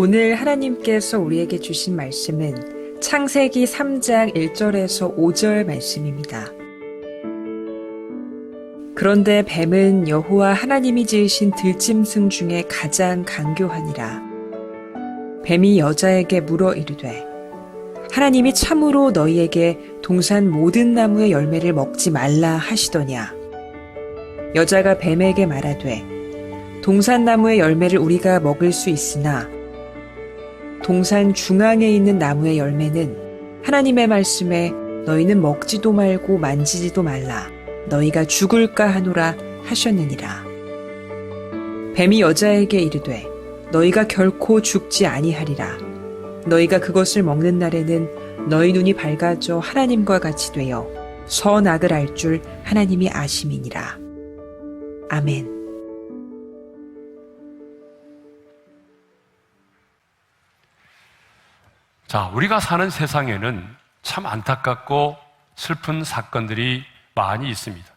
오늘 하나님께서 우리에게 주신 말씀은 창세기 3장 1절에서 5절 말씀입니다. 그런데 뱀은 여호와 하나님이 지으신 들짐승 중에 가장 간교하니라. 뱀이 여자에게 물어 이르되 하나님이 참으로 너희에게 동산 모든 나무의 열매를 먹지 말라 하시더냐. 여자가 뱀에게 말하되 동산 나무의 열매를 우리가 먹을 수 있으나 동산 중앙에 있는 나무의 열매는 하나님의 말씀에 너희는 먹지도 말고 만지지도 말라 너희가 죽을까 하노라 하셨느니라. 뱀이 여자에게 이르되 너희가 결코 죽지 아니하리라. 너희가 그것을 먹는 날에는 너희 눈이 밝아져 하나님과 같이 되어 선악을 알 줄 하나님이 아심이니라. 아멘. 자, 우리가 사는 세상에는 참 안타깝고 슬픈 사건들이 많이 있습니다.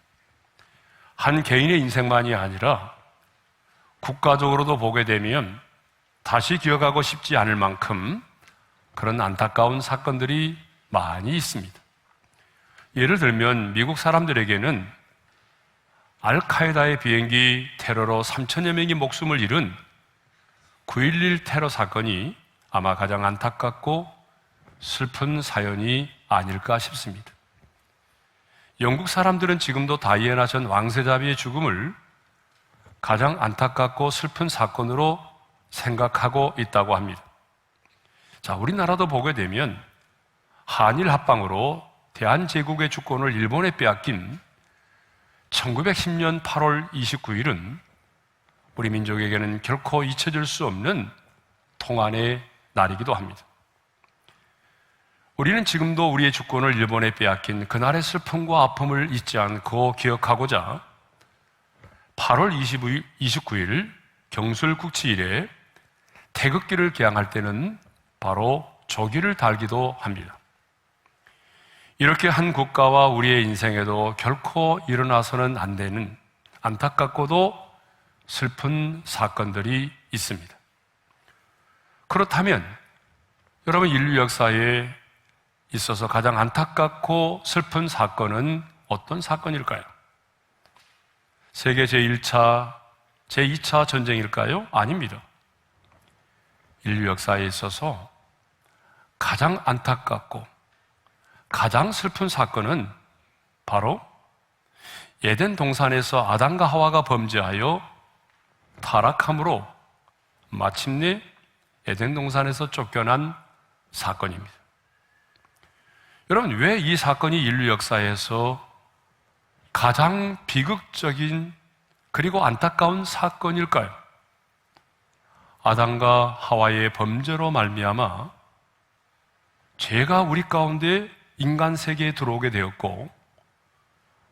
한 개인의 인생만이 아니라 국가적으로도 보게 되면 다시 기억하고 싶지 않을 만큼 그런 안타까운 사건들이 많이 있습니다. 예를 들면 미국 사람들에게는 알카에다의 비행기 테러로 3천여 명이 목숨을 잃은 9.11 테러 사건이 아마 가장 안타깝고 슬픈 사연이 아닐까 싶습니다. 영국 사람들은 지금도 다이애나 전 왕세자비의 죽음을 가장 안타깝고 슬픈 사건으로 생각하고 있다고 합니다. 자, 우리나라도 보게 되면 한일 합방으로 대한제국의 주권을 일본에 빼앗긴 1910년 8월 29일은 우리 민족에게는 결코 잊혀질 수 없는 통한의 날이기도 합니다. 우리는 지금도 우리의 주권을 일본에 빼앗긴 그날의 슬픔과 아픔을 잊지 않고 기억하고자 8월 29일 경술국치일에 태극기를 개항할 때는 바로 조기를 달기도 합니다. 이렇게 한 국가와 우리의 인생에도 결코 일어나서는 안 되는 안타깝고도 슬픈 사건들이 있습니다. 그렇다면 여러분, 인류 역사에 있어서 가장 안타깝고 슬픈 사건은 어떤 사건일까요? 세계 제1차, 제2차 전쟁일까요? 아닙니다. 인류 역사에 있어서 가장 안타깝고 가장 슬픈 사건은 바로 에덴 동산에서 아담과 하와가 범죄하여 타락함으로 마침내 에덴 동산에서 쫓겨난 사건입니다. 여러분, 왜 이 사건이 인류 역사에서 가장 비극적인 그리고 안타까운 사건일까요? 아담과 하와의 범죄로 말미암아 죄가 우리 가운데 인간 세계에 들어오게 되었고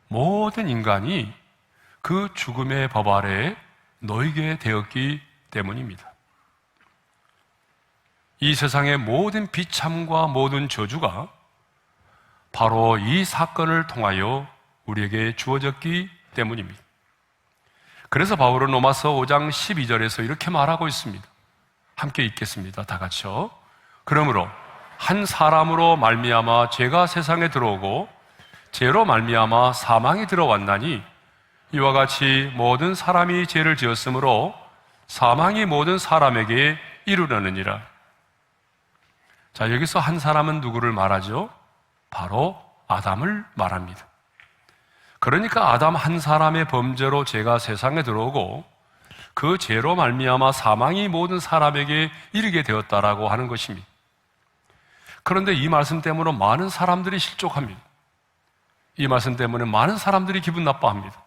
모든 인간이 그 죽음의 법 아래에 놓이게 되었기 때문입니다. 이 세상의 모든 비참과 모든 저주가 바로 이 사건을 통하여 우리에게 주어졌기 때문입니다. 그래서 바울은 로마서 5장 12절에서 이렇게 말하고 있습니다. 함께 읽겠습니다. 다 같이요. 그러므로 한 사람으로 말미암아 죄가 세상에 들어오고 죄로 말미암아 사망이 들어왔나니 이와 같이 모든 사람이 죄를 지었으므로 사망이 모든 사람에게 이르러느니라. 자, 여기서 한 사람은 누구를 말하죠? 바로 아담을 말합니다. 그러니까 아담 한 사람의 범죄로 죄가 세상에 들어오고 그 죄로 말미암아 사망이 모든 사람에게 이르게 되었다라고 하는 것입니다. 그런데 이 말씀 때문에 많은 사람들이 실족합니다. 이 말씀 때문에 많은 사람들이 기분 나빠합니다.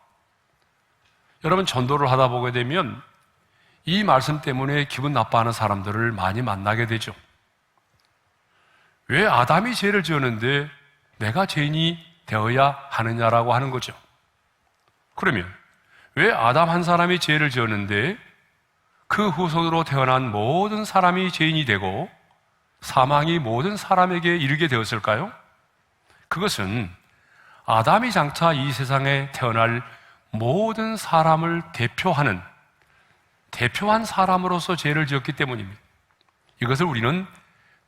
여러분, 전도를 하다 보게 되면 이 말씀 때문에 기분 나빠하는 사람들을 많이 만나게 되죠. 왜 아담이 죄를 지었는데 내가 죄인이 되어야 하느냐라고 하는 거죠. 그러면 왜 아담 한 사람이 죄를 지었는데 그 후손으로 태어난 모든 사람이 죄인이 되고 사망이 모든 사람에게 이르게 되었을까요? 그것은 아담이 장차 이 세상에 태어날 모든 사람을 대표한 사람으로서 죄를 지었기 때문입니다. 이것을 우리는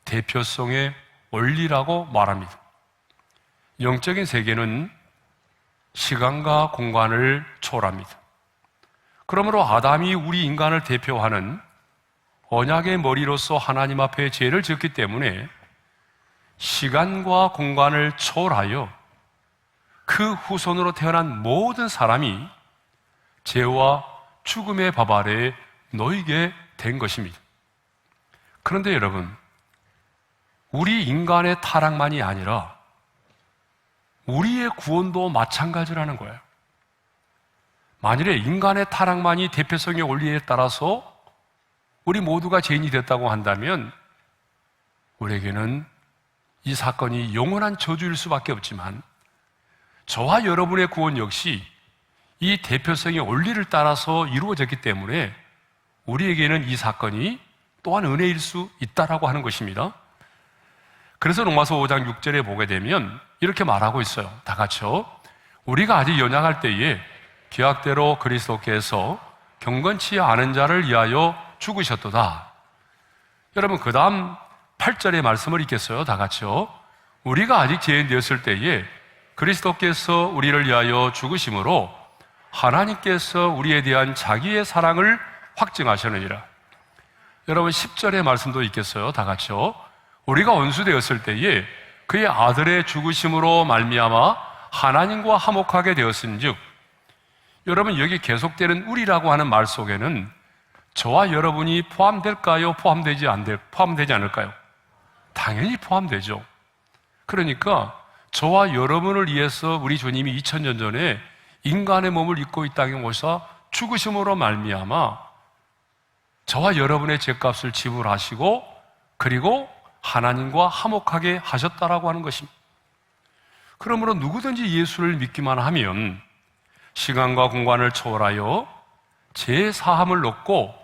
대표성의 원리라고 말합니다. 영적인 세계는 시간과 공간을 초월합니다. 그러므로 아담이 우리 인간을 대표하는 언약의 머리로서 하나님 앞에 죄를 지었기 때문에 시간과 공간을 초월하여 그 후손으로 태어난 모든 사람이 죄와 죽음의 밥 아래에 놓이게 된 것입니다. 그런데 여러분, 우리 인간의 타락만이 아니라 우리의 구원도 마찬가지라는 거예요. 만일에 인간의 타락만이 대표성의 원리에 따라서 우리 모두가 죄인이 됐다고 한다면 우리에게는 이 사건이 영원한 저주일 수밖에 없지만 저와 여러분의 구원 역시 이 대표성의 원리를 따라서 이루어졌기 때문에 우리에게는 이 사건이 또한 은혜일 수 있다라고 하는 것입니다. 그래서 로마서 5장 6절에 보게 되면 이렇게 말하고 있어요. 다 같이요. 우리가 아직 연약할 때에 기약대로 그리스도께서 경건치 않은 자를 위하여 죽으셨도다. 여러분, 그 다음 8절의 말씀을 읽겠어요. 다 같이요. 우리가 아직 죄인 되었을 때에 그리스도께서 우리를 위하여 죽으심으로 하나님께서 우리에 대한 자기의 사랑을 확증하셨느니라. 여러분, 10절의 말씀도 있겠어요. 다 같이요. 우리가 원수 되었을 때에 그의 아들의 죽으심으로 말미암아 하나님과 화목하게 되었은즉, 여러분, 여기 계속되는 우리라고 하는 말 속에는 저와 여러분이 포함될까요? 포함되지 않을까요? 당연히 포함되죠. 그러니까 저와 여러분을 위해서 우리 주님이 2000년 전에 인간의 몸을 입고 이 땅에 오셔 죽으심으로 말미암아 저와 여러분의 죄값을 지불하시고 그리고 하나님과 화목하게 하셨다라고 하는 것입니다. 그러므로 누구든지 예수를 믿기만 하면 시간과 공간을 초월하여 죄 사함을 얻고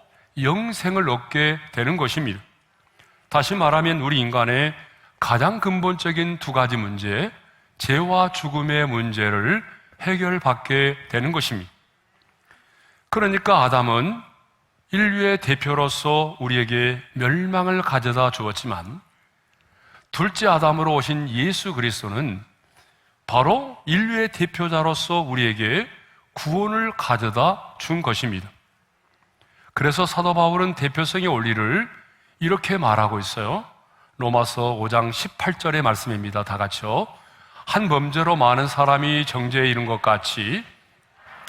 영생을 얻게 되는 것입니다. 다시 말하면 우리 인간의 가장 근본적인 두 가지 문제, 죄와 죽음의 문제를 해결받게 되는 것입니다. 그러니까 아담은 인류의 대표로서 우리에게 멸망을 가져다 주었지만 둘째 아담으로 오신 예수 그리스도는 바로 인류의 대표자로서 우리에게 구원을 가져다 준 것입니다. 그래서 사도 바울은 대표성의 원리를 이렇게 말하고 있어요. 로마서 5장 18절의 말씀입니다. 다 같이요. 한 범죄로 많은 사람이 정죄에 이른 것 같이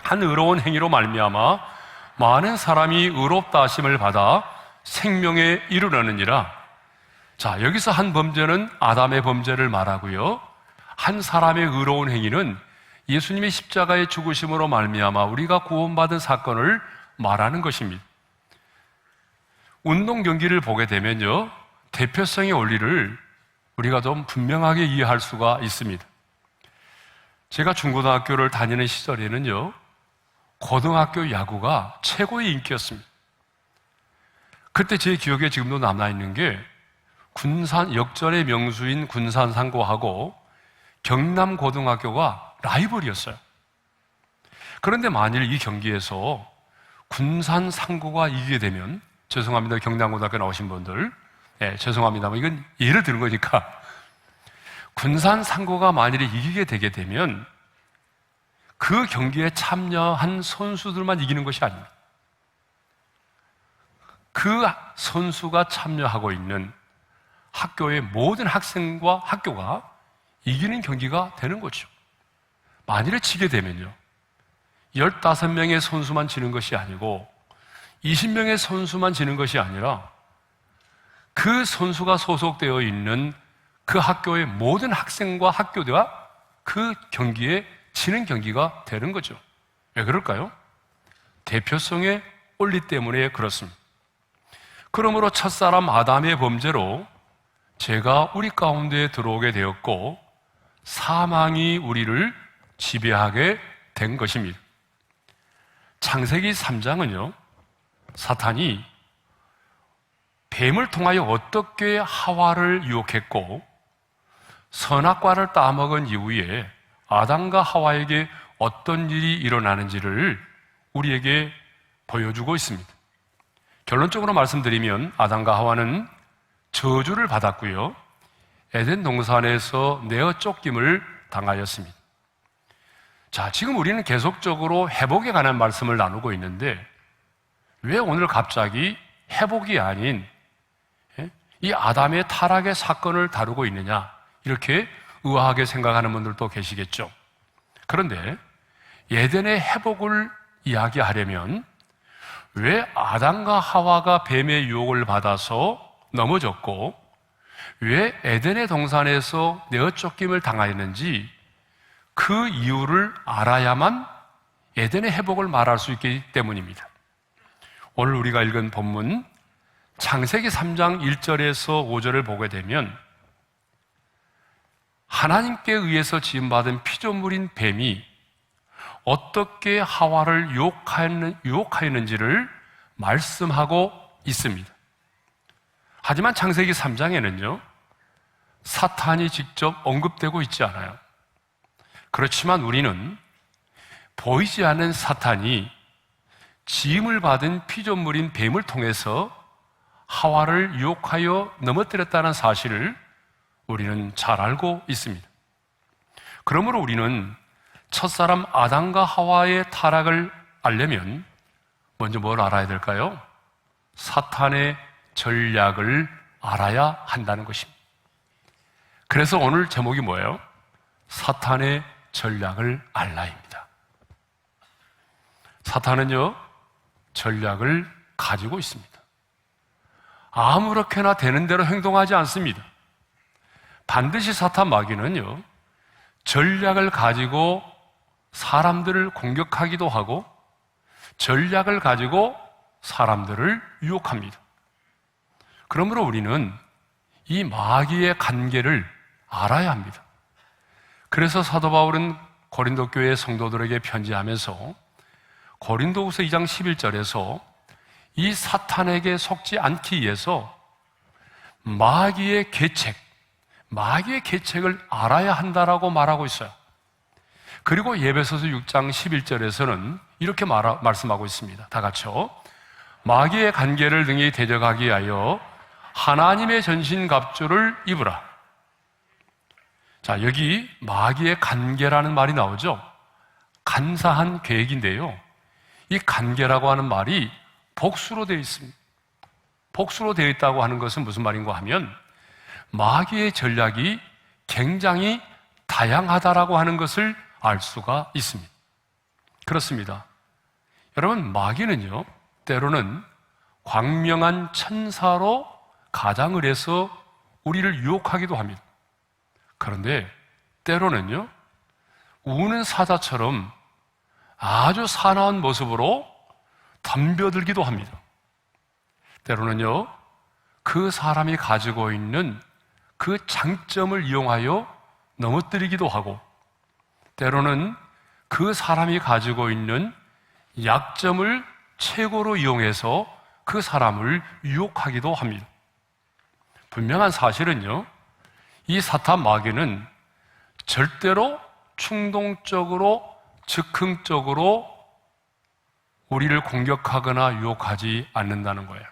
한 의로운 행위로 말미암아 많은 사람이 의롭다 하심을 받아 생명에 이르려느니라. 자, 여기서 한 범죄는 아담의 범죄를 말하고요. 한 사람의 의로운 행위는 예수님의 십자가의 죽으심으로 말미암아 우리가 구원받은 사건을 말하는 것입니다. 운동 경기를 보게 되면요, 대표성의 원리를 우리가 좀 분명하게 이해할 수가 있습니다. 제가 중고등학교를 다니는 시절에는요, 고등학교 야구가 최고의 인기였습니다. 그때 제 기억에 지금도 남아있는 게 군산 역전의 명수인 군산상고하고 경남고등학교가 라이벌이었어요. 그런데 만일 이 경기에서 군산상고가 이기게 되면, 죄송합니다, 경남고등학교 나오신 분들, 죄송합니다만 이건 예를 드는 거니까, 군산상고가 만일에 이기게 되게 되면 그 경기에 참여한 선수들만 이기는 것이 아닙니다. 그 선수가 참여하고 있는 학교의 모든 학생과 학교가 이기는 경기가 되는 거죠. 만일에 지게 되면요, 15명의 선수만 지는 것이 아니고 20명의 선수만 지는 것이 아니라 그 선수가 소속되어 있는 그 학교의 모든 학생과 학교가 그 경기에 지는 경기가 되는 거죠. 왜 그럴까요? 대표성의 원리 때문에 그렇습니다. 그러므로 첫사람 아담의 범죄로 죄가 우리 가운데 들어오게 되었고 사망이 우리를 지배하게 된 것입니다. 창세기 3장은요, 사탄이 뱀을 통하여 어떻게 하와를 유혹했고 선악과를 따먹은 이후에 아담과 하와에게 어떤 일이 일어나는지를 우리에게 보여주고 있습니다. 결론적으로 말씀드리면 아담과 하와는 저주를 받았고요. 에덴 동산에서 내어 쫓김을 당하였습니다. 자, 지금 우리는 계속적으로 회복에 관한 말씀을 나누고 있는데 왜 오늘 갑자기 회복이 아닌 이 아담의 타락의 사건을 다루고 있느냐, 이렇게 의아하게 생각하는 분들도 계시겠죠. 그런데 에덴의 회복을 이야기하려면 왜 아담과 하와가 뱀의 유혹을 받아서 넘어졌고 왜 에덴의 동산에서 내어 쫓김을 당하였는지 그 이유를 알아야만 에덴의 회복을 말할 수 있기 때문입니다. 오늘 우리가 읽은 본문 창세기 3장 1절에서 5절을 보게 되면 하나님께 의해서 지음받은 피조물인 뱀이 어떻게 하와를 유혹하였는지를 말씀하고 있습니다. 하지만 창세기 3장에는요, 사탄이 직접 언급되고 있지 않아요. 그렇지만 우리는 보이지 않는 사탄이 지음을 받은 피조물인 뱀을 통해서 하와를 유혹하여 넘어뜨렸다는 사실을 우리는 잘 알고 있습니다. 그러므로 우리는 첫사람 아담과 하와의 타락을 알려면 먼저 뭘 알아야 될까요? 사탄의 전략을 알아야 한다는 것입니다. 그래서 오늘 제목이 뭐예요? 사탄의 전략을 알라입니다. 사탄은요, 전략을 가지고 있습니다. 아무렇게나 되는 대로 행동하지 않습니다. 반드시 사탄 마귀는요, 전략을 가지고 사람들을 공격하기도 하고 전략을 가지고 사람들을 유혹합니다. 그러므로 우리는 이 마귀의 관계를 알아야 합니다. 그래서 사도 바울은 고린도 교회 성도들에게 편지하면서 고린도후서 2장 11절에서 이 사탄에게 속지 않기 위해서 마귀의 계책을 알아야 한다라고 말하고 있어요. 그리고 예배소서 6장 11절에서는 이렇게 말씀하고 있습니다. 다 같이요. 마귀의 관계를 등에 대적하기 위하여 하나님의 전신갑주를 입으라. 자, 여기 마귀의 관계라는 말이 나오죠. 간사한 계획인데요, 이 관계라고 하는 말이 복수로 되어 있습니다. 복수로 되어 있다고 하는 것은 무슨 말인가 하면 마귀의 전략이 굉장히 다양하다라고 하는 것을 알 수가 있습니다. 그렇습니다. 여러분, 마귀는요, 때로는 광명한 천사로 가장을 해서 우리를 유혹하기도 합니다. 그런데 때로는요, 우는 사자처럼 아주 사나운 모습으로 덤벼들기도 합니다. 때로는요, 그 사람이 가지고 있는 그 장점을 이용하여 넘어뜨리기도 하고, 때로는 그 사람이 가지고 있는 약점을 최고로 이용해서 그 사람을 유혹하기도 합니다. 분명한 사실은요, 이 사탄 마귀는 절대로 충동적으로, 즉흥적으로 우리를 공격하거나 유혹하지 않는다는 거예요.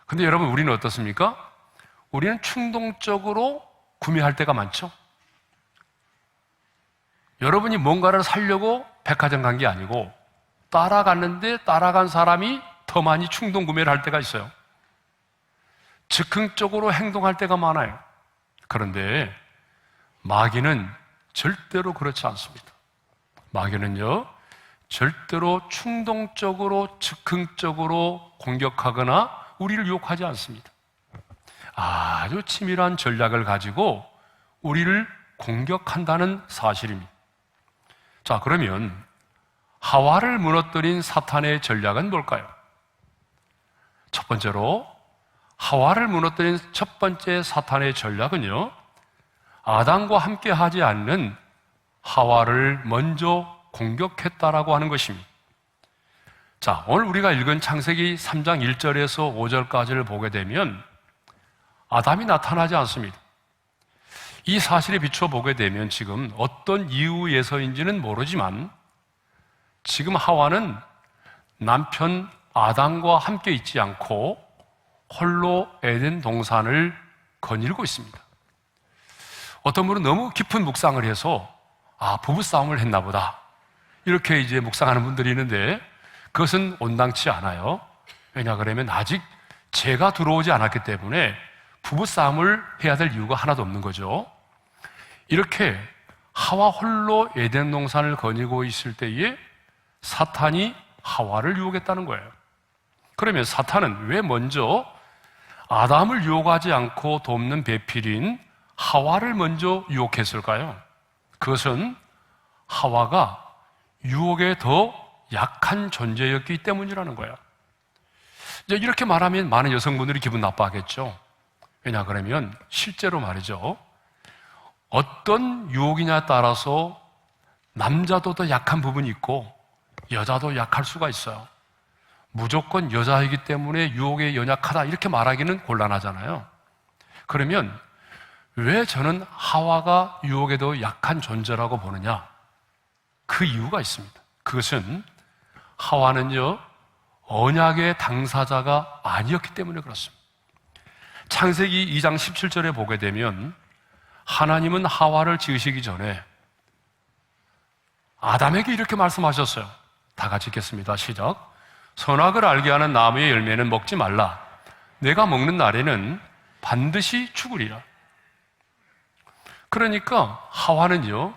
근데 여러분, 우리는 어떻습니까? 우리는 충동적으로 구매할 때가 많죠? 여러분이 뭔가를 사려고 백화점 간 게 아니고 따라갔는데 따라간 사람이 더 많이 충동 구매를 할 때가 있어요. 즉흥적으로 행동할 때가 많아요. 그런데 마귀는 절대로 그렇지 않습니다. 마귀는요, 절대로 충동적으로, 즉흥적으로 공격하거나 우리를 유혹하지 않습니다. 아주 치밀한 전략을 가지고 우리를 공격한다는 사실입니다. 자, 그러면 하와를 무너뜨린 사탄의 전략은 뭘까요? 첫 번째로, 하와를 무너뜨린 첫 번째 사탄의 전략은요, 아담과 함께 하지 않는 하와를 먼저 공격했다라고 하는 것입니다. 자, 오늘 우리가 읽은 창세기 3장 1절에서 5절까지를 보게 되면 아담이 나타나지 않습니다. 이 사실에 비추어 보게 되면 지금 어떤 이유에서인지는 모르지만 지금 하와는 남편 아담과 함께 있지 않고 홀로 에덴 동산을 거닐고 있습니다. 어떤 분은 너무 깊은 묵상을 해서 부부싸움을 했나 보다, 이렇게 이제 묵상하는 분들이 있는데 그것은 온당치 않아요. 왜냐 그러면 아직 죄가 들어오지 않았기 때문에 부부싸움을 해야 될 이유가 하나도 없는 거죠. 이렇게 하와 홀로 에덴 동산을 거닐고 있을 때에 사탄이 하와를 유혹했다는 거예요. 그러면 사탄은 왜 먼저 아담을 유혹하지 않고 돕는 배필인 하와를 먼저 유혹했을까요? 그것은 하와가 유혹에 더 약한 존재였기 때문이라는 거예요. 이제 이렇게 말하면 많은 여성분들이 기분 나빠하겠죠. 왜냐 그러면 실제로 말이죠, 어떤 유혹이냐에 따라서 남자도 더 약한 부분이 있고 여자도 약할 수가 있어요. 무조건 여자이기 때문에 유혹에 연약하다 이렇게 말하기는 곤란하잖아요. 그러면 왜 저는 하와가 유혹에 더 약한 존재라고 보느냐? 그 이유가 있습니다. 그것은 하와는요, 언약의 당사자가 아니었기 때문에 그렇습니다. 창세기 2장 17절에 보게 되면 하나님은 하와를 지으시기 전에 아담에게 이렇게 말씀하셨어요. 다 같이 읽겠습니다. 시작. 선악을 알게 하는 나무의 열매는 먹지 말라. 내가 먹는 날에는 반드시 죽으리라. 그러니까 하와는요,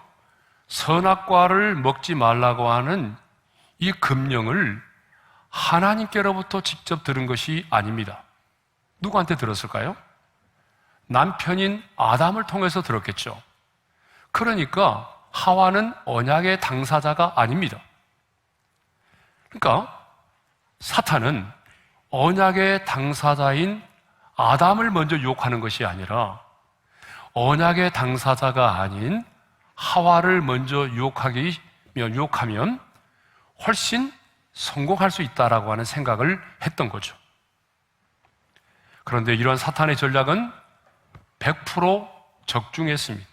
선악과를 먹지 말라고 하는 이 금령을 하나님께로부터 직접 들은 것이 아닙니다. 누구한테 들었을까요? 남편인 아담을 통해서 들었겠죠. 그러니까 하와는 언약의 당사자가 아닙니다. 그러니까 사탄은 언약의 당사자인 아담을 먼저 유혹하는 것이 아니라 언약의 당사자가 아닌 하와를 먼저 유혹하면 훨씬 성공할 수 있다라고 하는 생각을 했던 거죠. 그런데 이러한 사탄의 전략은 100% 적중했습니다.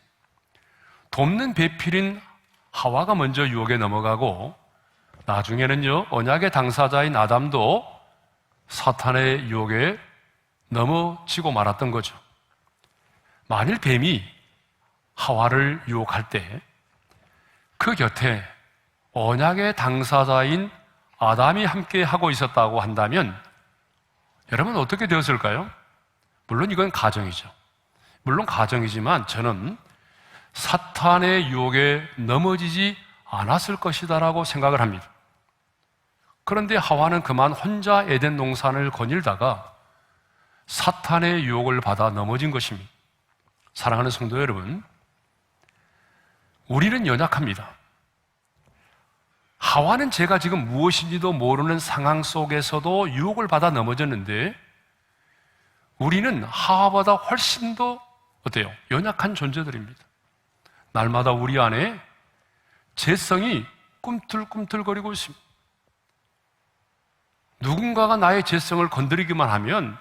돕는 배필인 하와가 먼저 유혹에 넘어가고 나중에는요, 언약의 당사자인 아담도 사탄의 유혹에 넘어지고 말았던 거죠. 만일 뱀이 하와를 유혹할 때 그 곁에 언약의 당사자인 아담이 함께 하고 있었다고 한다면 여러분 어떻게 되었을까요? 물론 이건 가정이죠. 물론 가정이지만 저는 사탄의 유혹에 넘어지지 않았을 것이다라고 생각을 합니다. 그런데 하와는 그만 혼자 에덴 동산을 거닐다가 사탄의 유혹을 받아 넘어진 것입니다. 사랑하는 성도 여러분, 우리는 연약합니다. 하와는 제가 지금 무엇인지도 모르는 상황 속에서도 유혹을 받아 넘어졌는데 우리는 하와보다 훨씬 더 어때요? 연약한 존재들입니다. 날마다 우리 안에 죄성이 꿈틀꿈틀거리고 있습니다. 누군가가 나의 죄성을 건드리기만 하면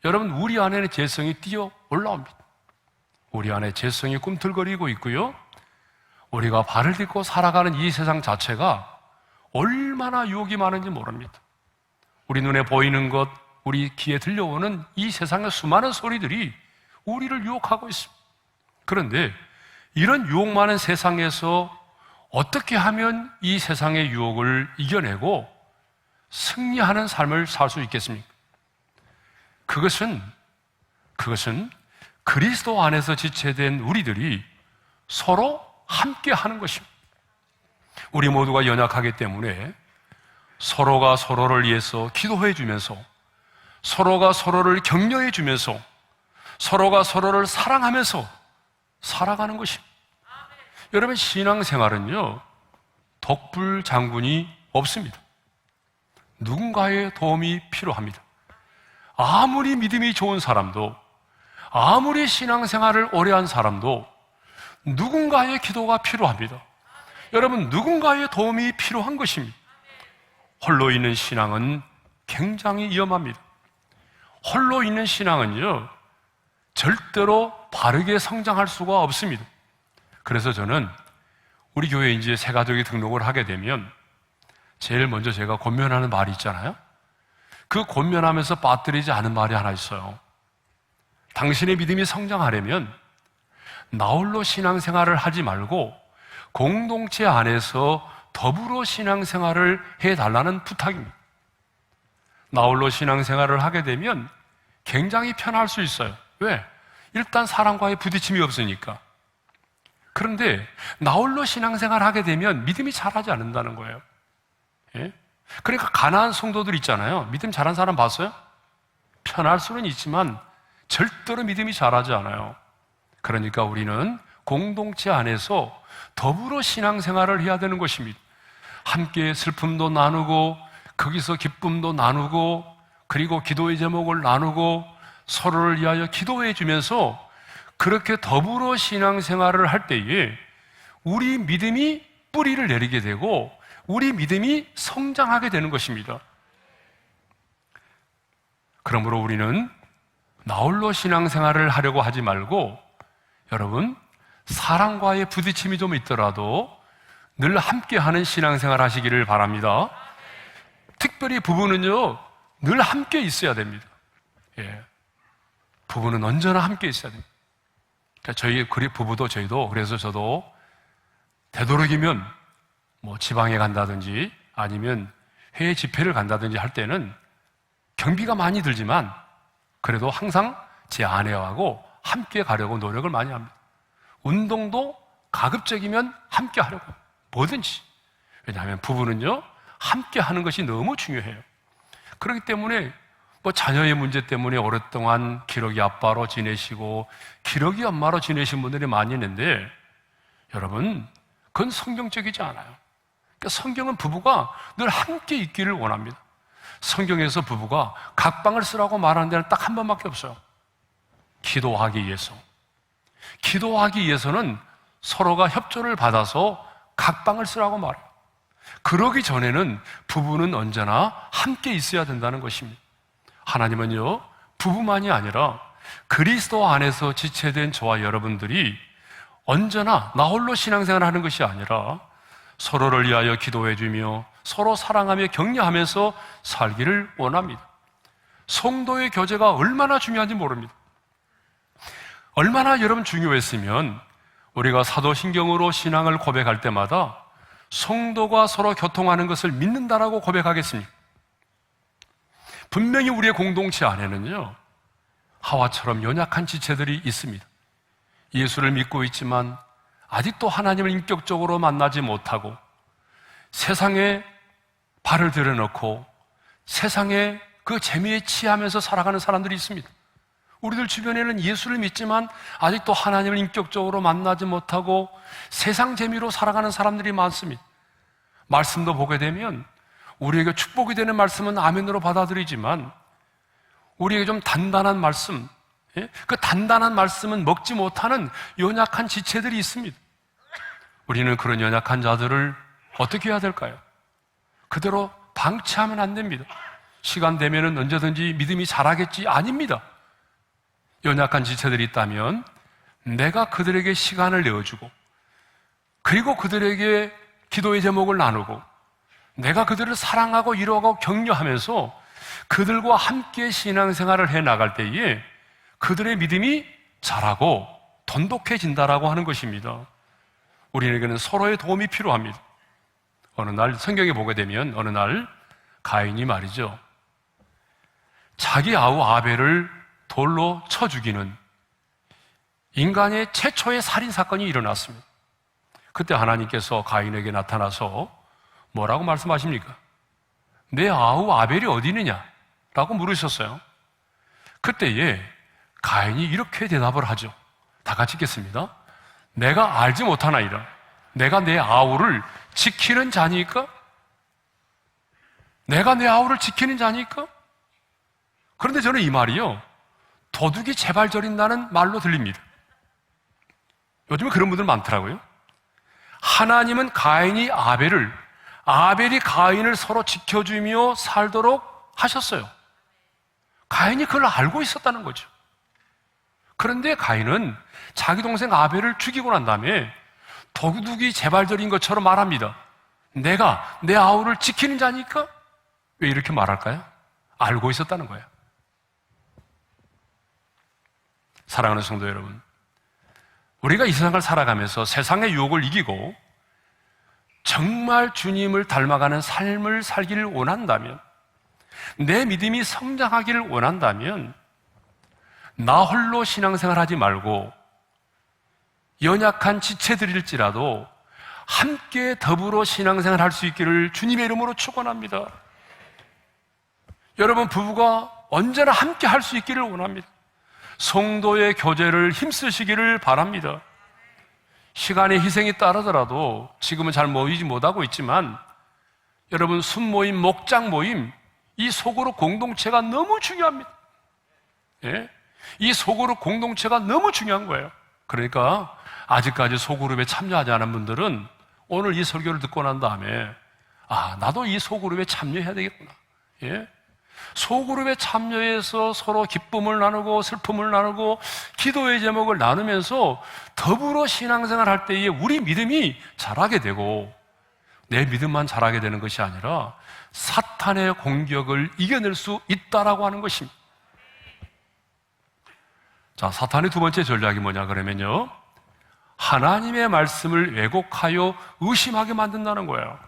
여러분 우리 안에는 죄성이 뛰어 올라옵니다. 우리 안에 죄성이 꿈틀거리고 있고요, 우리가 발을 딛고 살아가는 이 세상 자체가 얼마나 유혹이 많은지 모릅니다. 우리 눈에 보이는 것, 우리 귀에 들려오는 이 세상의 수많은 소리들이 우리를 유혹하고 있습니다. 그런데 이런 유혹 많은 세상에서 어떻게 하면 이 세상의 유혹을 이겨내고 승리하는 삶을 살 수 있겠습니까? 그것은 그리스도 안에서 지체된 우리들이 서로 함께 하는 것입니다. 우리 모두가 연약하기 때문에 서로가 서로를 위해서 기도해 주면서, 서로가 서로를 격려해 주면서, 서로가 서로를 사랑하면서 살아가는 것입니다. 여러분, 신앙생활은요, 독불 장군이 없습니다. 누군가의 도움이 필요합니다. 아무리 믿음이 좋은 사람도, 아무리 신앙생활을 오래 한 사람도 누군가의 기도가 필요합니다. 여러분, 누군가의 도움이 필요한 것입니다. 홀로 있는 신앙은 굉장히 위험합니다. 홀로 있는 신앙은요, 절대로 바르게 성장할 수가 없습니다. 그래서 저는 우리 교회에 이제 새 가족이 등록을 하게 되면 제일 먼저 제가 권면하는 말이 있잖아요. 그 권면하면서 빠뜨리지 않은 말이 하나 있어요. 당신의 믿음이 성장하려면 나홀로 신앙생활을 하지 말고 공동체 안에서 더불어 신앙생활을 해달라는 부탁입니다. 나홀로 신앙생활을 하게 되면 굉장히 편할 수 있어요. 왜? 일단 사람과의 부딪힘이 없으니까. 그런데 나홀로 신앙생활을 하게 되면 믿음이 자라지 않는다는 거예요. 예? 그러니까 가난한 성도들 있잖아요. 믿음 잘한 사람 봤어요? 편할 수는 있지만 절대로 믿음이 자라지 않아요. 그러니까 우리는 공동체 안에서 더불어 신앙생활을 해야 되는 것입니다. 함께 슬픔도 나누고 거기서 기쁨도 나누고 그리고 기도의 제목을 나누고 서로를 위하여 기도해 주면서 그렇게 더불어 신앙생활을 할 때에 우리 믿음이 뿌리를 내리게 되고 우리 믿음이 성장하게 되는 것입니다. 그러므로 우리는 나홀로 신앙생활을 하려고 하지 말고 여러분 사랑과의 부딪힘이 좀 있더라도 늘 함께하는 신앙생활 하시기를 바랍니다. 특별히 부부는요 늘 함께 있어야 됩니다. 예. 부부는 언제나 함께 있어야 됩니다. 그러니까 저희 부부도 저희도 그래서 저도 되도록이면 뭐 지방에 간다든지 아니면 해외 집회를 간다든지 할 때는 경비가 많이 들지만 그래도 항상 제 아내하고 함께 가려고 노력을 많이 합니다. 운동도 가급적이면 함께 하려고 합니다. 뭐든지. 왜냐하면 부부는요 함께 하는 것이 너무 중요해요. 그렇기 때문에 뭐 자녀의 문제 때문에 오랫동안 기러기 아빠로 지내시고 기러기 엄마로 지내신 분들이 많이 있는데 여러분 그건 성경적이지 않아요. 그러니까 성경은 부부가 늘 함께 있기를 원합니다. 성경에서 부부가 각방을 쓰라고 말하는 데는 딱 한 번밖에 없어요. 기도하기 위해서. 기도하기 위해서는 서로가 협조를 받아서 각방을 쓰라고 말해요. 그러기 전에는 부부는 언제나 함께 있어야 된다는 것입니다. 하나님은요, 부부만이 아니라 그리스도 안에서 지체된 저와 여러분들이 언제나 나홀로 신앙생활을 하는 것이 아니라 서로를 위하여 기도해주며 서로 사랑하며 격려하면서 살기를 원합니다. 성도의 교제가 얼마나 중요한지 모릅니다. 얼마나 여러분 중요했으면 우리가 사도신경으로 신앙을 고백할 때마다 성도가 서로 교통하는 것을 믿는다라고 고백하겠습니까? 분명히 우리의 공동체 안에는요 하와처럼 연약한 지체들이 있습니다. 예수를 믿고 있지만 아직도 하나님을 인격적으로 만나지 못하고 세상에 발을 들여놓고 세상에 그 재미에 취하면서 살아가는 사람들이 있습니다. 우리들 주변에는 예수를 믿지만 아직도 하나님을 인격적으로 만나지 못하고 세상 재미로 살아가는 사람들이 많습니다. 말씀도 보게 되면 우리에게 축복이 되는 말씀은 아멘으로 받아들이지만 우리에게 좀 단단한 말씀, 그 단단한 말씀은 먹지 못하는 연약한 지체들이 있습니다. 우리는 그런 연약한 자들을 어떻게 해야 될까요? 그대로 방치하면 안 됩니다. 시간 되면은 언제든지 믿음이 자라겠지? 아닙니다. 연약한 지체들이 있다면 내가 그들에게 시간을 내어주고 그리고 그들에게 기도의 제목을 나누고 내가 그들을 사랑하고 위로하고 격려하면서 그들과 함께 신앙생활을 해나갈 때에 그들의 믿음이 자라고 돈독해진다라고 하는 것입니다. 우리에게는 서로의 도움이 필요합니다. 어느 날 성경에 보게 되면 어느 날 가인이 말이죠, 자기 아우 아벨을 돌로 쳐 죽이는 인간의 최초의 살인사건이 일어났습니다. 그때 하나님께서 가인에게 나타나서 뭐라고 말씀하십니까? 내 아우 아벨이 어디 있느냐? 라고 물으셨어요. 그때에 가인이 이렇게 대답을 하죠. 다 같이 읽겠습니다. 내가 알지 못하나이다. 내가 내 아우를 지키는 자니까? 내가 내 아우를 지키는 자니까? 그런데 저는 이 말이요, 도둑이 제발 저린다는 말로 들립니다. 요즘에 그런 분들 많더라고요. 하나님은 가인이 아벨이 가인을 서로 지켜주며 살도록 하셨어요. 가인이 그걸 알고 있었다는 거죠. 그런데 가인은 자기 동생 아벨을 죽이고 난 다음에 도둑이 제발저린 것처럼 말합니다. 내가 내 아우를 지키는 자니까? 왜 이렇게 말할까요? 알고 있었다는 거예요. 사랑하는 성도 여러분, 우리가 이 세상을 살아가면서 세상의 유혹을 이기고 정말 주님을 닮아가는 삶을 살기를 원한다면, 내 믿음이 성장하기를 원한다면 나 홀로 신앙생활 하지 말고 연약한 지체들일지라도 함께 더불어 신앙생활 할 수 있기를 주님의 이름으로 축원합니다. 여러분, 부부가 언제나 함께 할 수 있기를 원합니다. 성도의 교제를 힘쓰시기를 바랍니다. 시간의 희생이 따르더라도 지금은 잘 모이지 못하고 있지만 여러분, 순모임, 목장 모임, 이 소그룹 공동체가 너무 중요합니다. 예? 이 소그룹 공동체가 너무 중요한 거예요. 그러니까 아직까지 소그룹에 참여하지 않은 분들은 오늘 이 설교를 듣고 난 다음에 나도 이 소그룹에 참여해야 되겠구나. 예? 소그룹에 참여해서 서로 기쁨을 나누고 슬픔을 나누고 기도의 제목을 나누면서 더불어 신앙생활 할 때에 우리 믿음이 자라게 되고, 내 믿음만 자라게 되는 것이 아니라 사탄의 공격을 이겨낼 수 있다라고 하는 것입니다. 자, 사탄의 두 번째 전략이 뭐냐 그러면요, 하나님의 말씀을 왜곡하여 의심하게 만든다는 거예요.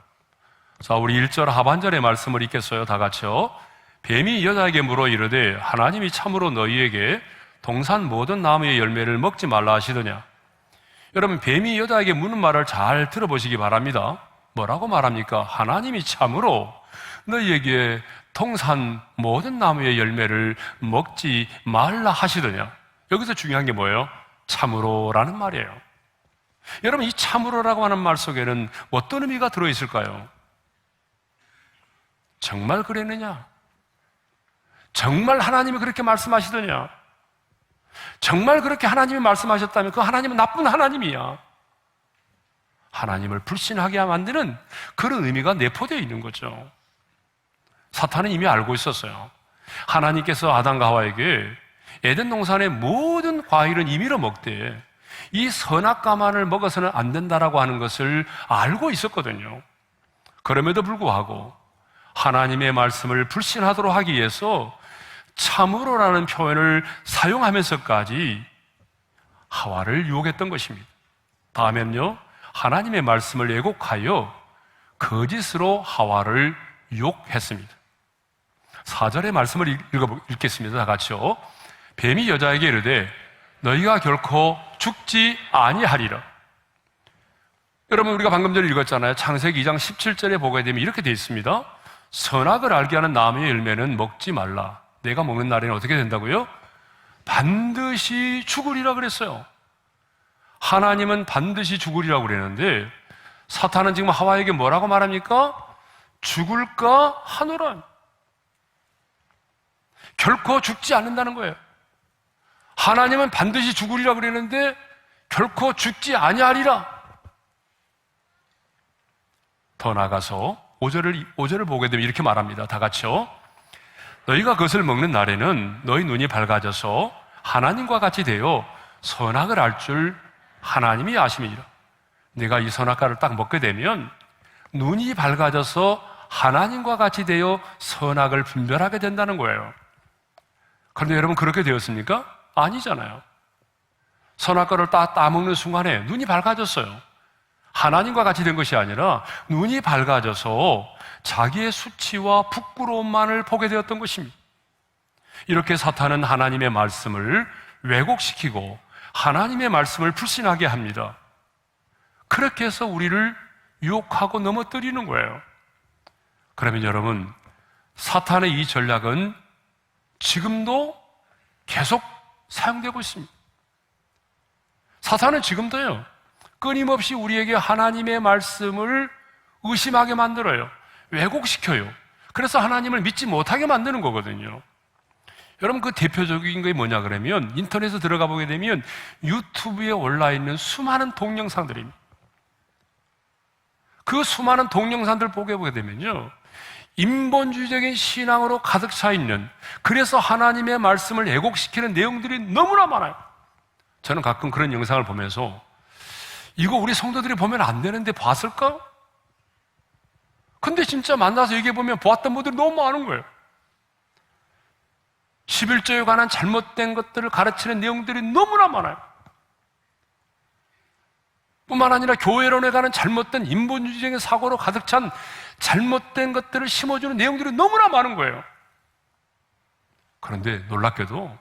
자, 우리 1절 하반절의 말씀을 읽겠어요. 다 같이요. 뱀이 여자에게 물어 이르되 하나님이 참으로 너희에게 동산 모든 나무의 열매를 먹지 말라 하시더냐. 여러분, 뱀이 여자에게 묻는 말을 잘 들어보시기 바랍니다. 뭐라고 말합니까? 하나님이 참으로 너희에게 동산 모든 나무의 열매를 먹지 말라 하시더냐. 여기서 중요한 게 뭐예요? 참으로라는 말이에요. 여러분, 이 참으로라고 하는 말 속에는 어떤 의미가 들어있을까요? 정말 그랬느냐? 정말 하나님이 그렇게 말씀하시더냐? 정말 그렇게 하나님이 말씀하셨다면 그 하나님은 나쁜 하나님이야. 하나님을 불신하게 만드는 그런 의미가 내포되어 있는 거죠. 사탄은 이미 알고 있었어요. 하나님께서 아담과 하와에게 에덴 동산의 모든 과일은 임의로 먹되 이 선악과만을 먹어서는 안 된다라고 하는 것을 알고 있었거든요. 그럼에도 불구하고 하나님의 말씀을 불신하도록 하기 위해서 참으로라는 표현을 사용하면서까지 하와를 유혹했던 것입니다. 다음엔요, 하나님의 말씀을 왜곡하여 거짓으로 하와를 유혹했습니다. 4절의 말씀을 읽겠습니다. 다 같이요. 뱀이 여자에게 이르되 너희가 결코 죽지 아니하리라. 여러분, 우리가 방금 전에 읽었잖아요. 창세기 2장 17절에 보게 되면 이렇게 되어 있습니다. 선악을 알게 하는 나무의 열매는 먹지 말라. 내가 먹는 날에는 어떻게 된다고요? 반드시 죽으리라 그랬어요. 하나님은 반드시 죽으리라고 그랬는데 사탄은 지금 하와에게 뭐라고 말합니까? 죽을까 하노라. 결코 죽지 않는다는 거예요. 하나님은 반드시 죽으리라고 그랬는데 결코 죽지 아니하리라. 더 나아가서 5절을 보게 되면 이렇게 말합니다. 다 같이요. 너희가 그것을 먹는 날에는 너희 눈이 밝아져서 하나님과 같이 되어 선악을 알 줄 하나님이 아심이니라. 내가 이 선악과를 딱 먹게 되면 눈이 밝아져서 하나님과 같이 되어 선악을 분별하게 된다는 거예요. 그런데 여러분, 그렇게 되었습니까? 아니잖아요. 선악과를 딱 따먹는 순간에 눈이 밝아졌어요. 하나님과 같이 된 것이 아니라 눈이 밝아져서 자기의 수치와 부끄러움만을 보게 되었던 것입니다. 이렇게 사탄은 하나님의 말씀을 왜곡시키고 하나님의 말씀을 불신하게 합니다. 그렇게 해서 우리를 유혹하고 넘어뜨리는 거예요. 그러면 여러분, 사탄의 이 전략은 지금도 계속 사용되고 있습니다. 사탄은 지금도요, 끊임없이 우리에게 하나님의 말씀을 의심하게 만들어요. 왜곡시켜요. 그래서 하나님을 믿지 못하게 만드는 거거든요. 여러분, 그 대표적인 게 뭐냐 그러면 인터넷에 들어가 보게 되면 유튜브에 올라있는 수많은 동영상들입니다. 그 수많은 동영상들 보게 되면요, 인본주의적인 신앙으로 가득 차 있는, 그래서 하나님의 말씀을 왜곡시키는 내용들이 너무나 많아요. 저는 가끔 그런 영상을 보면서 이거 우리 성도들이 보면 안 되는데 봤을까? 근데 진짜 만나서 얘기해보면 보았던 분들이 너무 많은 거예요. 11조에 관한 잘못된 것들을 가르치는 내용들이 너무나 많아요. 뿐만 아니라 교회론에 관한 잘못된 인본주의적인 사고로 가득 찬 잘못된 것들을 심어주는 내용들이 너무나 많은 거예요. 그런데 놀랍게도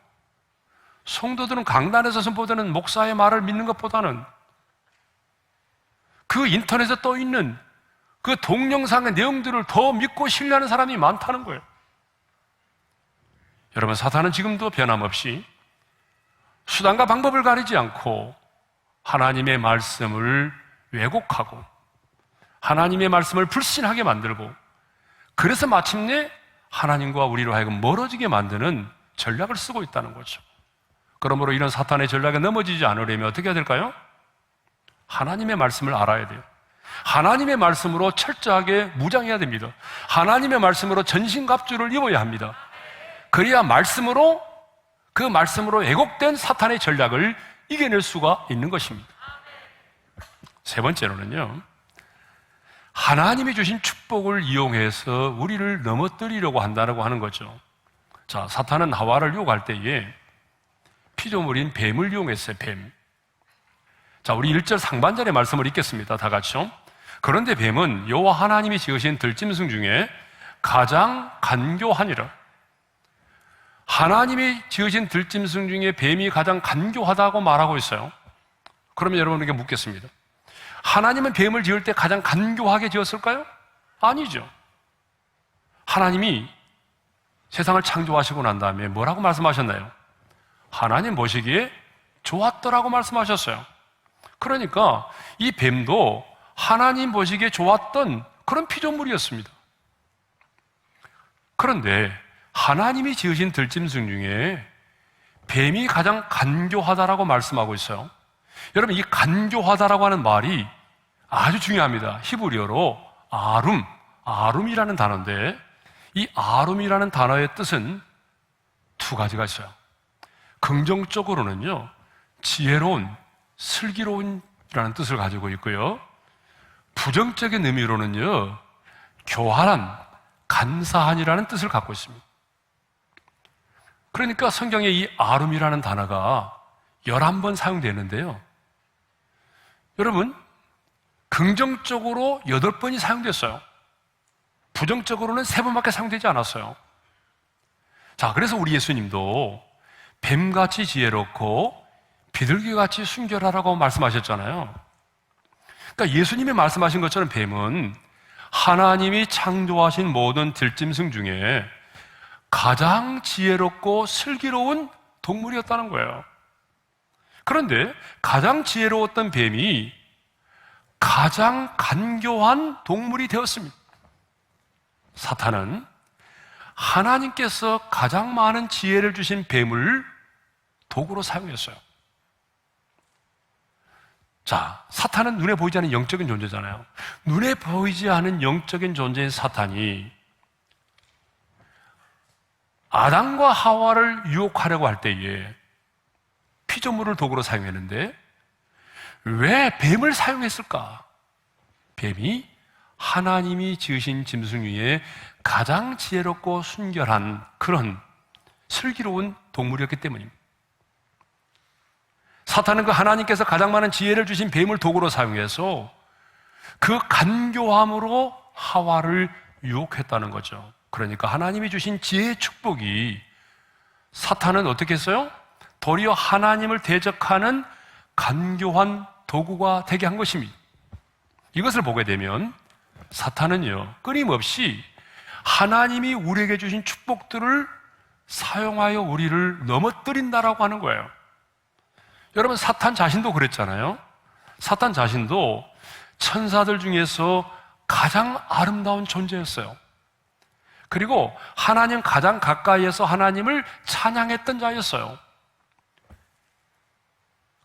성도들은 강단에서 선포되는 목사의 말을 믿는 것보다는 그 인터넷에 떠 있는 그 동영상의 내용들을 더 믿고 신뢰하는 사람이 많다는 거예요. 여러분, 사탄은 지금도 변함없이 수단과 방법을 가리지 않고 하나님의 말씀을 왜곡하고 하나님의 말씀을 불신하게 만들고, 그래서 마침내 하나님과 우리로 하여금 멀어지게 만드는 전략을 쓰고 있다는 거죠. 그러므로 이런 사탄의 전략에 넘어지지 않으려면 어떻게 해야 될까요? 하나님의 말씀을 알아야 돼요. 하나님의 말씀으로 철저하게 무장해야 됩니다. 하나님의 말씀으로 전신갑주를 입어야 합니다. 그래야 그 말씀으로 왜곡된 사탄의 전략을 이겨낼 수가 있는 것입니다. 세 번째로는요, 하나님이 주신 축복을 이용해서 우리를 넘어뜨리려고 한다고 하는 거죠. 자, 사탄은 하와를 유혹할 때에 피조물인 뱀을 이용했어요. 뱀. 자, 우리 1절 상반절의 말씀을 읽겠습니다. 다 같이요. 그런데 뱀은 여호와 하나님이 지으신 들짐승 중에 가장 간교하니라. 하나님이 지으신 들짐승 중에 뱀이 가장 간교하다고 말하고 있어요. 그러면 여러분에게 묻겠습니다. 하나님은 뱀을 지을 때 가장 간교하게 지었을까요? 아니죠. 하나님이 세상을 창조하시고 난 다음에 뭐라고 말씀하셨나요? 하나님 보시기에 좋았더라고 말씀하셨어요. 그러니까 이 뱀도 하나님 보시기에 좋았던 그런 피조물이었습니다. 그런데 하나님이 지으신 들짐승 중에 뱀이 가장 간교하다라고 말씀하고 있어요. 여러분, 이 간교하다라고 하는 말이 아주 중요합니다. 히브리어로 아룸이라는 단어인데, 이 아룸이라는 단어의 뜻은 두 가지가 있어요. 긍정적으로는요, 지혜로운, 슬기로운이라는 뜻을 가지고 있고요, 부정적인 의미로는요, 교활한, 간사한이라는 뜻을 갖고 있습니다. 그러니까 성경에 이 아룸이라는 단어가 11번 사용되는데요, 여러분, 긍정적으로 8번이 사용됐어요. 부정적으로는 3번밖에 사용되지 않았어요. 자, 그래서 우리 예수님도 뱀같이 지혜롭고 비둘기같이 순결하라고 말씀하셨잖아요. 그러니까 예수님이 말씀하신 것처럼 뱀은 하나님이 창조하신 모든 들짐승 중에 가장 지혜롭고 슬기로운 동물이었다는 거예요. 그런데 가장 지혜로웠던 뱀이 가장 간교한 동물이 되었습니다. 사탄은 하나님께서 가장 많은 지혜를 주신 뱀을 도구로 사용했어요. 자, 사탄은 눈에 보이지 않는 영적인 존재잖아요. 눈에 보이지 않는 영적인 존재인 사탄이 아담과 하와를 유혹하려고 할 때에 피조물을 도구로 사용했는데 왜 뱀을 사용했을까? 뱀이 하나님이 지으신 짐승 중에 가장 지혜롭고 순결한 그런 슬기로운 동물이었기 때문입니다. 사탄은 그 하나님께서 가장 많은 지혜를 주신 뱀을 도구로 사용해서 그 간교함으로 하와를 유혹했다는 거죠. 그러니까 하나님이 주신 지혜의 축복이 사탄은 어떻게 했어요? 도리어 하나님을 대적하는 간교한 도구가 되게 한 것입니다. 이것을 보게 되면 사탄은요, 끊임없이 하나님이 우리에게 주신 축복들을 사용하여 우리를 넘어뜨린다라고 하는 거예요. 여러분, 사탄 자신도 그랬잖아요. 사탄 자신도 천사들 중에서 가장 아름다운 존재였어요. 그리고 하나님 가장 가까이에서 하나님을 찬양했던 자였어요.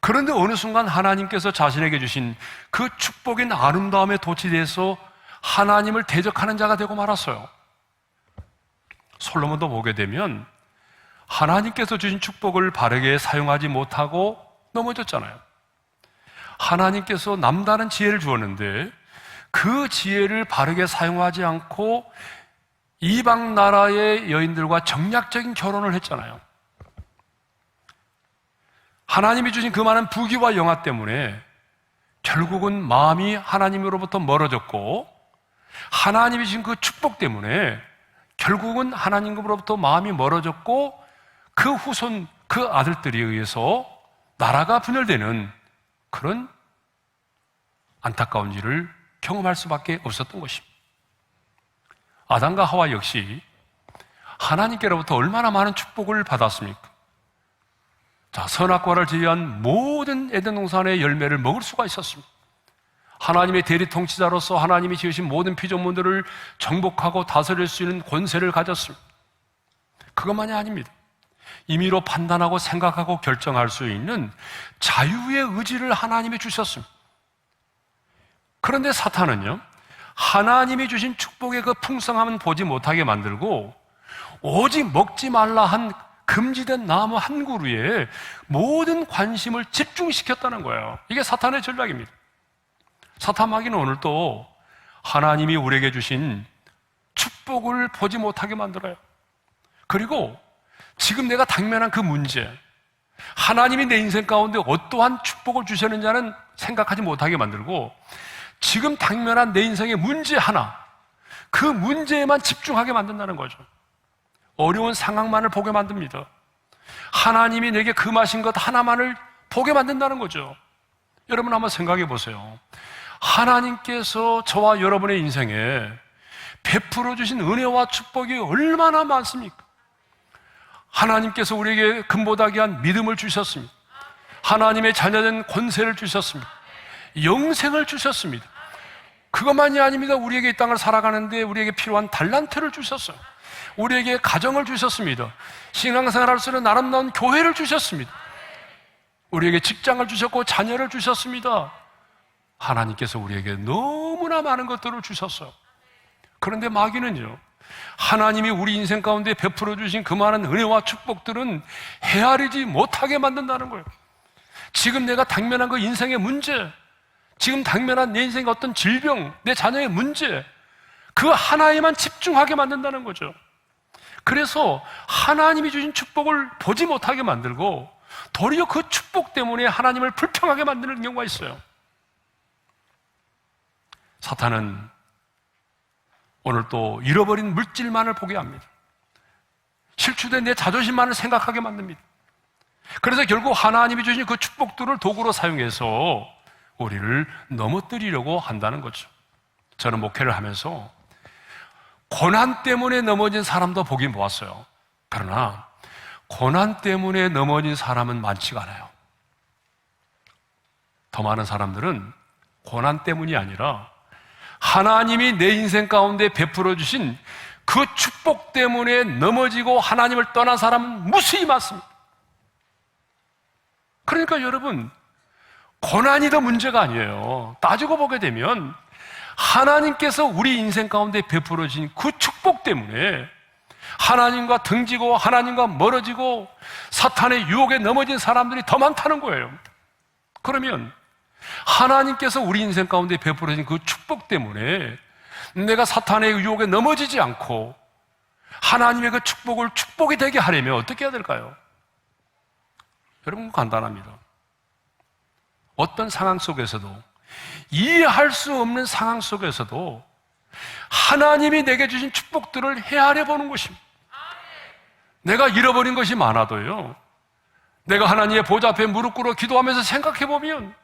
그런데 어느 순간 하나님께서 자신에게 주신 그 축복인 아름다움에 도취돼서 하나님을 대적하는 자가 되고 말았어요. 솔로몬도 보게 되면 하나님께서 주신 축복을 바르게 사용하지 못하고 넘어졌잖아요. 하나님께서 남다른 지혜를 주었는데 그 지혜를 바르게 사용하지 않고 이방 나라의 여인들과 정략적인 결혼을 했잖아요. 하나님이 주신 그 많은 부귀와 영화 때문에 결국은 마음이 하나님으로부터 멀어졌고, 하나님이 주신 그 축복 때문에 결국은 하나님으로부터 마음이 멀어졌고, 그 후손, 그 아들들에 의해서 나라가 분열되는 그런 안타까운 일을 경험할 수밖에 없었던 것입니다. 아담과 하와 역시 하나님께로부터 얼마나 많은 축복을 받았습니까? 자, 선악과를 제외한 모든 에덴 동산의 열매를 먹을 수가 있었습니다. 하나님의 대리 통치자로서 하나님이 지으신 모든 피조물들을 정복하고 다스릴 수 있는 권세를 가졌습니다. 그것만이 아닙니다. 임의로 판단하고 생각하고 결정할 수 있는 자유의 의지를 하나님이 주셨습니다. 그런데 사탄은요, 하나님이 주신 축복의 그 풍성함은 보지 못하게 만들고 오직 먹지 말라 한 금지된 나무 한 그루에 모든 관심을 집중시켰다는 거예요. 이게 사탄의 전략입니다. 사탄 마귀는 오늘 또 하나님이 우리에게 주신 축복을 보지 못하게 만들어요. 그리고 지금 내가 당면한 그 문제, 하나님이 내 인생 가운데 어떠한 축복을 주셨는지는 생각하지 못하게 만들고, 지금 당면한 내 인생의 문제 하나, 그 문제에만 집중하게 만든다는 거죠. 어려운 상황만을 보게 만듭니다. 하나님이 내게 금하신 것 하나만을 보게 만든다는 거죠. 여러분 한번 생각해 보세요. 하나님께서 저와 여러분의 인생에 베풀어 주신 은혜와 축복이 얼마나 많습니까? 하나님께서 우리에게 금보다 귀한 믿음을 주셨습니다. 하나님의 자녀된 권세를 주셨습니다. 영생을 주셨습니다. 그것만이 아닙니다. 우리에게 이 땅을 살아가는데 우리에게 필요한 달란트를 주셨어요. 우리에게 가정을 주셨습니다. 신앙생활할 수 있는 아름다운 교회를 주셨습니다. 우리에게 직장을 주셨고 자녀를 주셨습니다. 하나님께서 우리에게 너무나 많은 것들을 주셨어요. 그런데 마귀는요, 하나님이 우리 인생 가운데 베풀어 주신 그 많은 은혜와 축복들은 헤아리지 못하게 만든다는 거예요. 지금 내가 당면한 그 인생의 문제, 지금 당면한 내 인생의 어떤 질병, 내 자녀의 문제, 그 하나에만 집중하게 만든다는 거죠. 그래서 하나님이 주신 축복을 보지 못하게 만들고 도리어 그 축복 때문에 하나님을 불평하게 만드는 경우가 있어요. 사탄은 오늘 또 잃어버린 물질만을 보게 합니다. 실추된 내 자존심만을 생각하게 만듭니다. 그래서 결국 하나님이 주신 그 축복들을 도구로 사용해서 우리를 넘어뜨리려고 한다는 거죠. 저는 목회를 하면서 고난 때문에 넘어진 사람도 보긴 보았어요. 그러나 고난 때문에 넘어진 사람은 많지가 않아요. 더 많은 사람들은 고난 때문이 아니라 하나님이 내 인생 가운데 베풀어 주신 그 축복 때문에 넘어지고 하나님을 떠난 사람은 무수히 많습니다. 그러니까 여러분, 고난이 더 문제가 아니에요. 따지고 보게 되면 하나님께서 우리 인생 가운데 베풀어 주신 그 축복 때문에 하나님과 등지고 하나님과 멀어지고 사탄의 유혹에 넘어진 사람들이 더 많다는 거예요. 그러면 하나님께서 우리 인생 가운데 베풀어 주신 그 축복 때문에 내가 사탄의 유혹에 넘어지지 않고 하나님의 그 축복을 축복이 되게 하려면 어떻게 해야 될까요? 여러분, 간단합니다. 어떤 상황 속에서도, 이해할 수 없는 상황 속에서도 하나님이 내게 주신 축복들을 헤아려 보는 것입니다. 내가 잃어버린 것이 많아도요, 내가 하나님의 보좌 앞에 무릎 꿇어 기도하면서 생각해 보면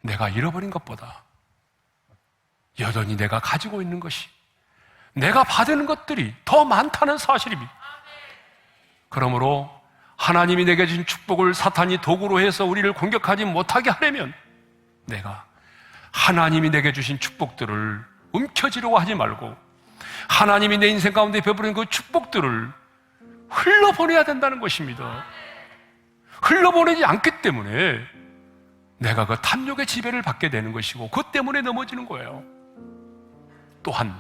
내가 잃어버린 것보다 여전히 내가 가지고 있는 것이, 내가 받은 것들이 더 많다는 사실입니다. 그러므로 하나님이 내게 주신 축복을 사탄이 도구로 해서 우리를 공격하지 못하게 하려면 내가 하나님이 내게 주신 축복들을 움켜쥐려고 하지 말고 하나님이 내 인생 가운데 베푸는 그 축복들을 흘러보내야 된다는 것입니다. 흘러보내지 않기 때문에 내가 그 탐욕의 지배를 받게 되는 것이고 그 때문에 넘어지는 거예요. 또한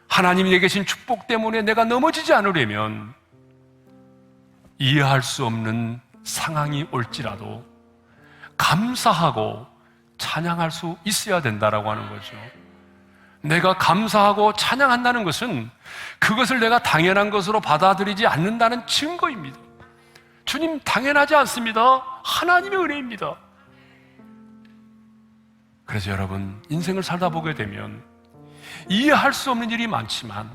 하나님이 내게 주신 축복 때문에 내가 넘어지지 않으려면 이해할 수 없는 상황이 올지라도 감사하고 찬양할 수 있어야 된다라고 하는 거죠. 내가 감사하고 찬양한다는 것은 그것을 내가 당연한 것으로 받아들이지 않는다는 증거입니다. 주님, 당연하지 않습니다. 하나님의 은혜입니다. 그래서 여러분, 인생을 살다 보게 되면 이해할 수 없는 일이 많지만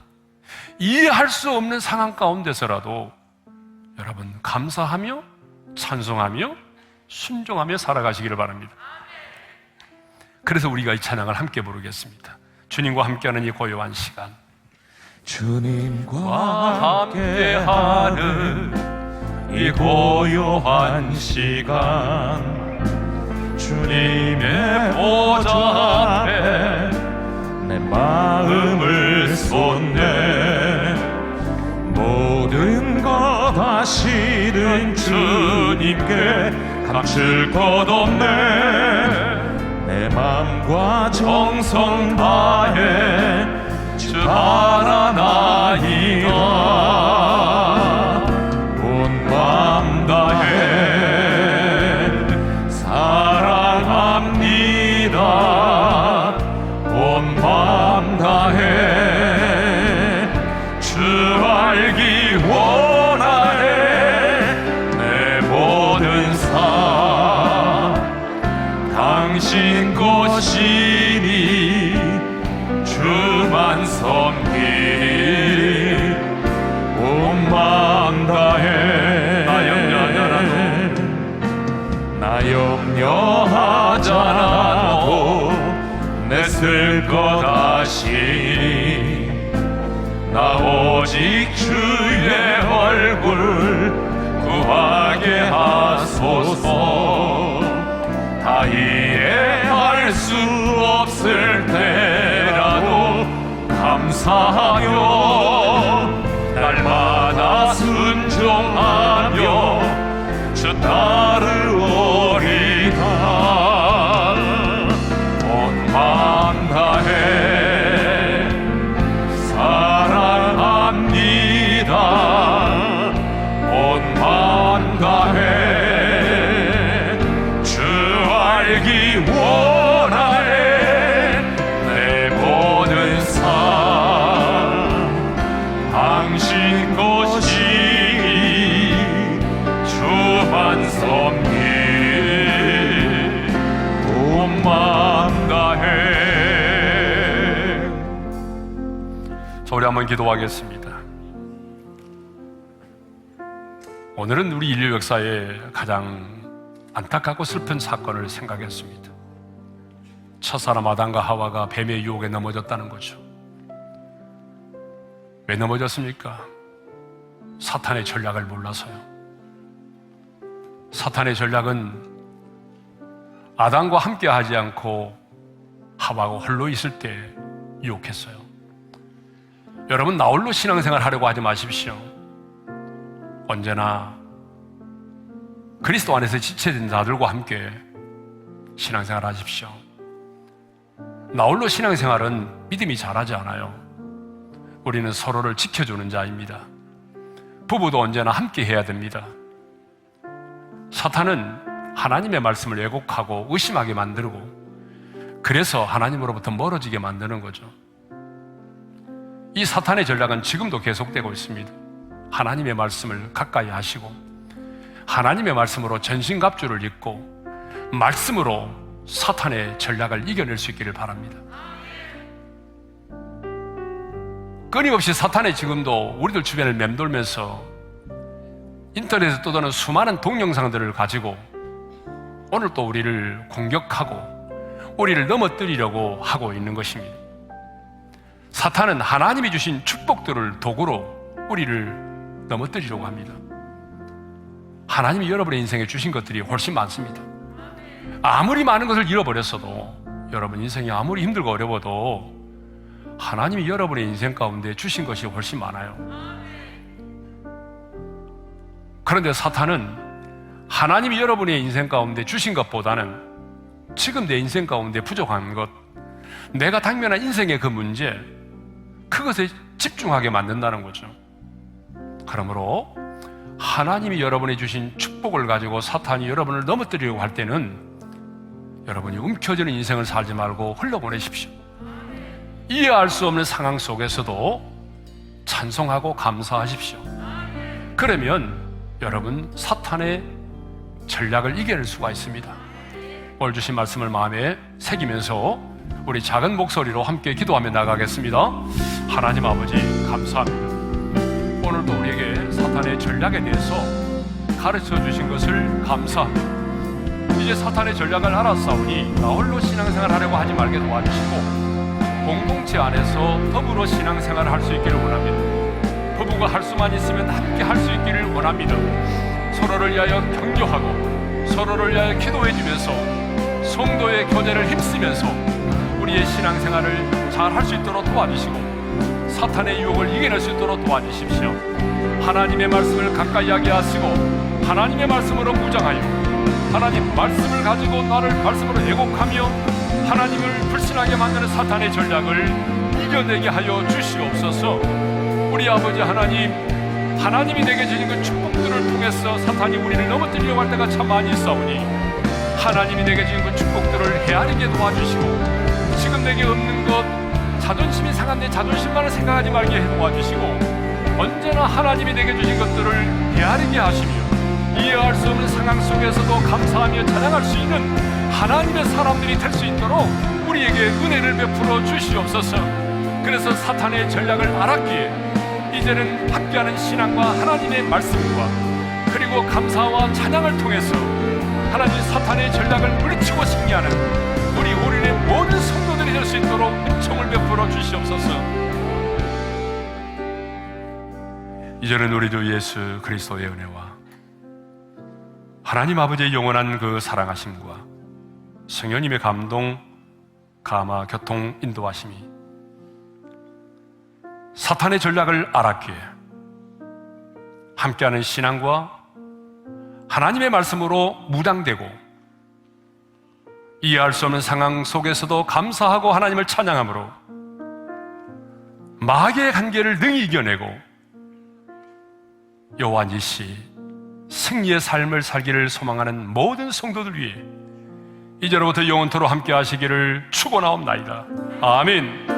이해할 수 없는 상황 가운데서라도 여러분, 감사하며 찬송하며 순종하며 살아가시기를 바랍니다. 그래서 우리가 이 찬양을 함께 부르겠습니다. 주님과 함께하는 이 고요한 시간, 주님과 함께하는 이 고요한 시간, 주님의 보좌 앞에 내 마음을 쏟네. 모든 것 아시는 주님께 감출 것 없네. 내 맘과 정성 다해 주 바라나이다. 온 맘 다해 사랑합니다. 온 맘 다해 주 알기 원하네. 내 모든 삶 당신 것이니 주만 섬기 온 맘 다해. 나 염려하잖아도 내 쓸 것 아시니. 나 오직 주의 얼굴 구하게 하소서. 다 이해할 수 없을 때라도 감사하여 날마다 순종하며 주 따르오리다. 온 맘 다해 사랑합니다. 온 맘 다해 주 알기 원하네. 내 모든 삶 당신 것이니 주만 섬기 온 맘 다해. 자, 우리 한번 기도하겠습니다. 오늘은 우리 인류 역사의 가장 안타깝고 슬픈 사건을 생각했습니다. 첫사람 아담과 하와가 뱀의 유혹에 넘어졌다는 거죠. 왜 넘어졌습니까? 사탄의 전략을 몰라서요. 사탄의 전략은 아담과 함께 하지 않고 하와가 홀로 있을 때 유혹했어요. 여러분, 나 홀로 신앙생활 하려고 하지 마십시오. 언제나 그리스도 안에서 지체된 자들과 함께 신앙생활 하십시오. 나 홀로 신앙생활은 믿음이 자라지 않아요. 우리는 서로를 지켜주는 자입니다. 부부도 언제나 함께 해야 됩니다. 사탄은 하나님의 말씀을 왜곡하고 의심하게 만들고, 그래서 하나님으로부터 멀어지게 만드는 거죠. 이 사탄의 전략은 지금도 계속되고 있습니다. 하나님의 말씀을 가까이 하시고 하나님의 말씀으로 전신갑주를 입고 말씀으로 사탄의 전략을 이겨낼 수 있기를 바랍니다. 끊임없이 사탄이 지금도 우리들 주변을 맴돌면서 인터넷에 떠도는 수많은 동영상들을 가지고 오늘 또 우리를 공격하고 우리를 넘어뜨리려고 하고 있는 것입니다. 사탄은 하나님이 주신 축복들을 도구로 우리를 넘어뜨리려고 합니다. 하나님이 여러분의 인생에 주신 것들이 훨씬 많습니다. 아무리 많은 것을 잃어버렸어도, 여러분 인생이 아무리 힘들고 어려워도 하나님이 여러분의 인생 가운데 주신 것이 훨씬 많아요. 그런데 사탄은 하나님이 여러분의 인생 가운데 주신 것보다는 지금 내 인생 가운데 부족한 것, 내가 당면한 인생의 그 문제, 그것에 집중하게 만든다는 거죠. 그러므로 하나님이 여러분이 주신 축복을 가지고 사탄이 여러분을 넘어뜨리려고 할 때는 여러분이 움켜쥐는 인생을 살지 말고 흘려보내십시오. 이해할 수 없는 상황 속에서도 찬송하고 감사하십시오. 그러면 여러분 사탄의 전략을 이겨낼 수가 있습니다. 오늘 주신 말씀을 마음에 새기면서 우리 작은 목소리로 함께 기도하며 나가겠습니다. 하나님 아버지 감사합니다. 오늘도 우리에게 사탄의 전략에 대해서 가르쳐 주신 것을 감사합니다. 이제 사탄의 전략을 알았사오니 나 홀로 신앙생활 하려고 하지 말게 도와주시고 공동체 안에서 더불어 신앙생활을 할 수 있기를 원합니다. 부부가 할 수만 있으면 함께 할 수 있기를 원합니다. 서로를 위하여 격려하고 서로를 위하여 기도해 주면서 성도의 교제를 힘쓰면서 우리의 신앙생활을 잘 할 수 있도록 도와주시고 사탄의 유혹을 이겨낼 수 있도록 도와주십시오. 하나님의 말씀을 가까이 하게 하시고 하나님의 말씀으로 무장하여 하나님 말씀을 가지고 나를 말씀으로 애곡하며 하나님을 불신하게 만드는 사탄의 전략을 이겨내게 하여 주시옵소서. 우리 아버지 하나님, 하나님이 내게 주신 그 축복들을 통해서 사탄이 우리를 넘어뜨리려고 할 때가 참 많이 있사오니 하나님이 내게 주신 그 축복들을 헤아리게 도와주시고 지금 내게 없는 것, 자존심이 상한 내 자존심만을 생각하지 말게 해 도와주시고 언제나 하나님이 내게 주신 것들을 헤아리게 하시며 이해할 수 없는 상황 속에서도 감사하며 찬양할 수 있는 하나님의 사람들이 될 수 있도록 우리에게 은혜를 베풀어 주시옵소서. 그래서 사탄의 전략을 알았기에 이제는 함께하는 신앙과 하나님의 말씀과 그리고 감사와 찬양을 통해서 하나님 사탄의 전략을 물리치고 승리하는 우리 올인의 모든 성도들이 될 수 있도록 은총을 베풀어 주시옵소서. 이제는 우리 주 예수 그리스도의 은혜와 하나님 아버지의 영원한 그 사랑하심과 성령님의 감동, 감화, 교통, 인도하심이 사탄의 전략을 알았기에 함께하는 신앙과 하나님의 말씀으로 무장되고 이해할 수 없는 상황 속에서도 감사하고 하나님을 찬양함으로 마귀의 관계를 능히 이겨내고 여호와니시 승리의 삶을 살기를 소망하는 모든 성도들 위해 이제로부터 영원토록 함께 하시기를 축원하옵나이다. 아멘.